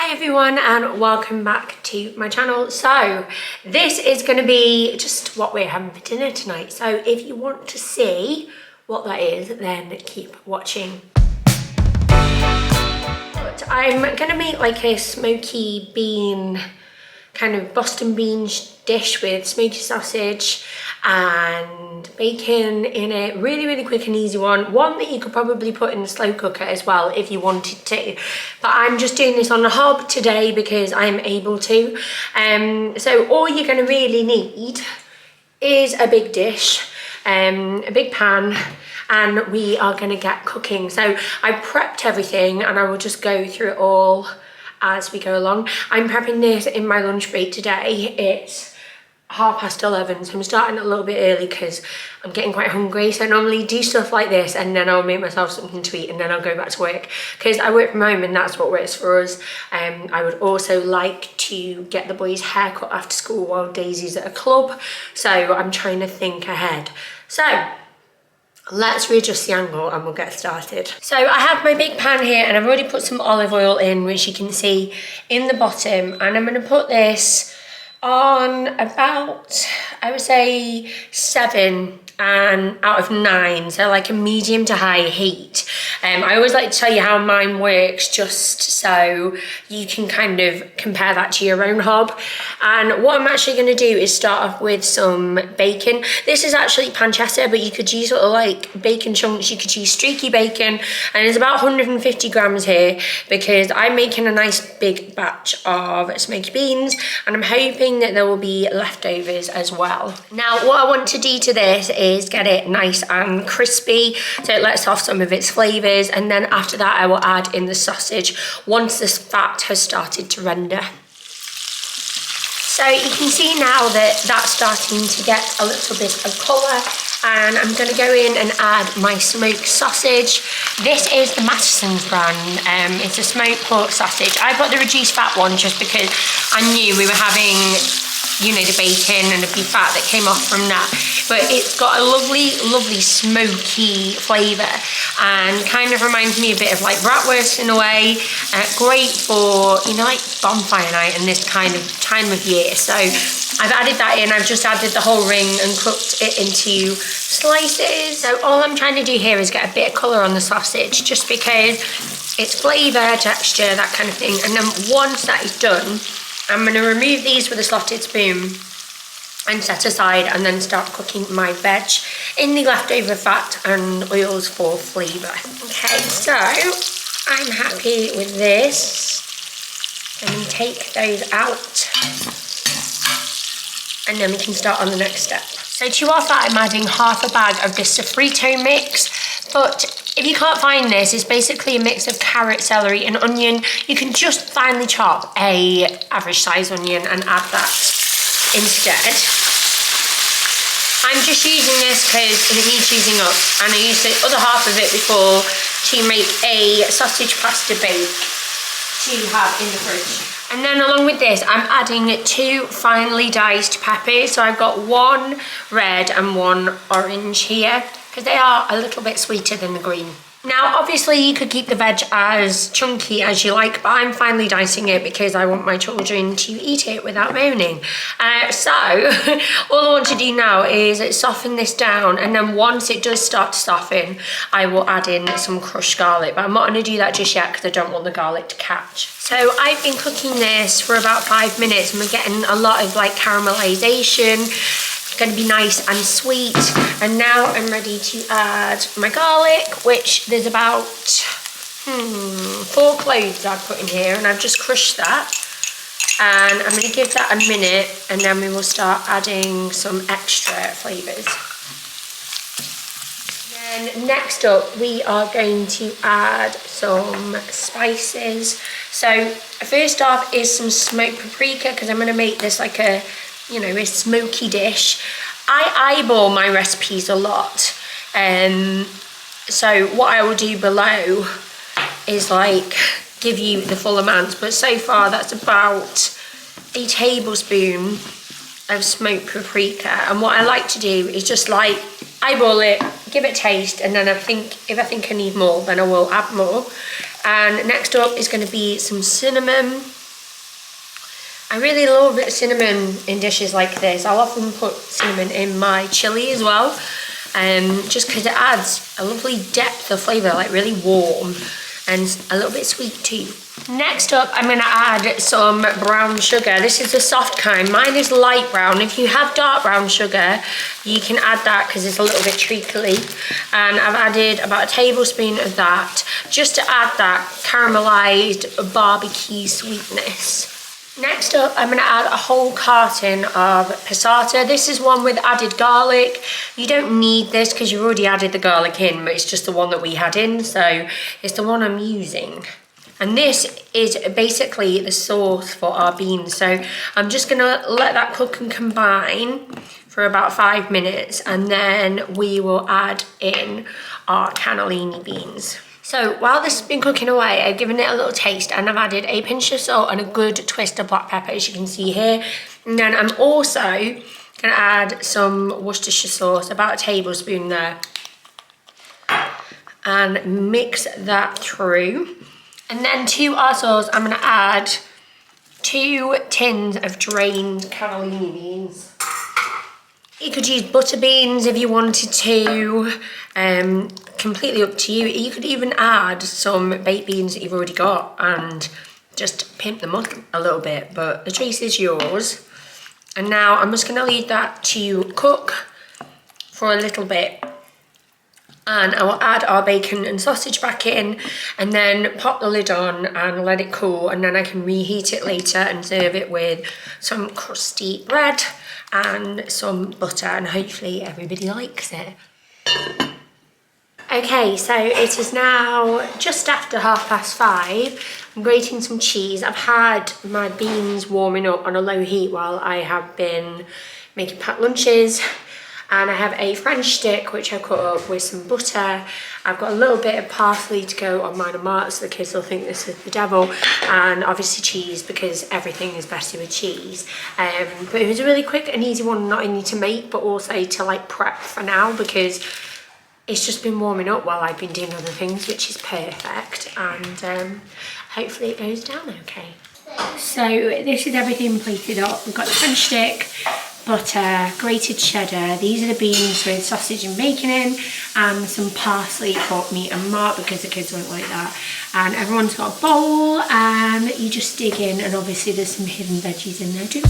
Hi everyone and welcome back to my channel. So this is going to be just what we're having for dinner tonight. So if you want to see what that is, then keep watching. But I'm going to make like a smoky bean, kind of Boston bean dish with smoky sausage and bacon in it. Really quick and easy one that you could probably put in the slow cooker as well if you wanted to, but I'm just doing this on the hob today because I'm able to. So all you're going to really need is a big dish, a big pan, and we are going to get cooking. So I prepped everything and I will just go through it all as we go along. I'm prepping this in my lunch break today. It's 11:30, so I'm starting a little bit early because I'm getting quite hungry. So I normally do stuff like this and then I'll make myself something to eat and then I'll go back to work because I work from home and that's what works for us. I would also like to get the boys' hair cut after school while Daisy's at a club, so I'm trying to think ahead. So let's readjust the angle and we'll get started. So I have my big pan here and I've already put some olive oil in, which you can see in the bottom, and I'm going to put this on about, I would say 7 out of 9, so like a medium to high heat. I always like to tell you how mine works just so you can kind of compare that to your own hob. And what I'm actually going to do is start off with some bacon. This is actually pancetta, but you could use sort of like bacon chunks. You could use streaky bacon, and it's about 150 grams here because I'm making a nice big batch of smoky beans and I'm hoping that there will be leftovers as well. Now what I want to do to this is get it nice and crispy so it lets off some of its flavours, and then after that I will add in the sausage once this fat has started to render. So you can see now that that's starting to get a little bit of colour, and I'm going to go in and add my smoked sausage. This is the Matteson brand. It's a smoked pork sausage. I got the reduced fat one just because I knew we were having, you know, the bacon and the beef fat that came off from that, but it's got a lovely smoky flavour and kind of reminds me a bit of like bratwurst in a way. Great for, you know, like bonfire night and this kind of time of year. So I've added that in. I've just added the whole ring and cooked it into slices. So all I'm trying to do here is get a bit of colour on the sausage, just because it's flavour, texture, that kind of thing. And then once that is done, I'm going to remove these with a slotted spoon and set aside, and then start cooking my veg in the leftover fat and oils for flavour. Okay, so I'm happy with this. Let me take those out and then we can start on the next step. So to our fat, I'm adding half a bag of this sofrito mix, but if you can't find this, it's basically a mix of carrot, celery and onion. You can just finely chop a average size onion and add that instead. I'm just using this because it needs using up, and I used the other half of it before to make a sausage pasta bake to have in the fridge. And then along with this, I'm adding 2 finely diced peppers. So I've got 1 red and 1 orange here because they are a little bit sweeter than the green. Now, obviously you could keep the veg as chunky as you like, but I'm finely dicing it because I want my children to eat it without moaning. So all I want to do now is soften this down, and then once it does start to soften, I will add in some crushed garlic, but I'm not going to do that just yet because I don't want the garlic to catch. So I've been cooking this for about 5 minutes and we're getting a lot of like caramelization. It's going to be nice and sweet, and now I'm ready to add my garlic, which there's about 4 cloves I've put in here, and I've just crushed that, and I'm going to give that a minute and then we will start adding some extra flavours. Then next up we are going to add some spices. So first off is some smoked paprika, because I'm going to make this like a, you know, a smoky dish. I eyeball my recipes a lot, so what I will do below is like give you the full amounts, but so far that's about a tablespoon of smoked paprika. And what I like to do is just like eyeball it, give it a taste, and then if I think I need more, then I will add more. And next up is going to be some cinnamon. I really love cinnamon in dishes like this. I'll often put cinnamon in my chilli as well, just because it adds a lovely depth of flavour, like really warm and a little bit sweet too. Next up, I'm going to add some brown sugar. This is the soft kind. Mine is light brown. If you have dark brown sugar, you can add that because it's a little bit treacly. And I've added about a tablespoon of that, just to add that caramelised barbecue sweetness. Next up, I'm going to add a whole carton of passata. This is one with added garlic. You don't need this because you've already added the garlic in, but it's just the one that we had in, so it's the one I'm using. And this is basically the sauce for our beans. So I'm just going to let that cook and combine for about 5 minutes, and then we will add in our cannellini beans. So while this has been cooking away, I've given it a little taste, and I've added a pinch of salt and a good twist of black pepper, as you can see here. And then I'm also going to add some Worcestershire sauce, about a tablespoon there, and mix that through. And then to our sauce, I'm going to add 2 tins of drained cannellini beans. You could use butter beans if you wanted to, completely up to you. You could even add some baked beans that you've already got and just pimp them up a little bit, but the choice is yours. And now I'm just going to leave that to cook for a little bit. And I will add our bacon and sausage back in, and then pop the lid on and let it cool, and then I can reheat it later and serve it with some crusty bread and some butter, and hopefully everybody likes it. Okay, so it is now just after 5:30. I'm grating some cheese. I've had my beans warming up on a low heat while I have been making packed lunches. And I have a French stick, which I cut up with some butter. I've got a little bit of parsley to go on mine and Mark's, so the kids will think this is the devil. And obviously cheese, because everything is better with cheese. But it was a really quick and easy one, not only to make, but also to like prep for now, because it's just been warming up while I've been doing other things, which is perfect. And hopefully it goes down okay. So this is everything plated up. We've got the French stick, butter, grated cheddar. These are the beans with sausage and bacon in, and some parsley for me and Mark because the kids won't like that. And everyone's got a bowl, and you just dig in, and obviously there's some hidden veggies in there too.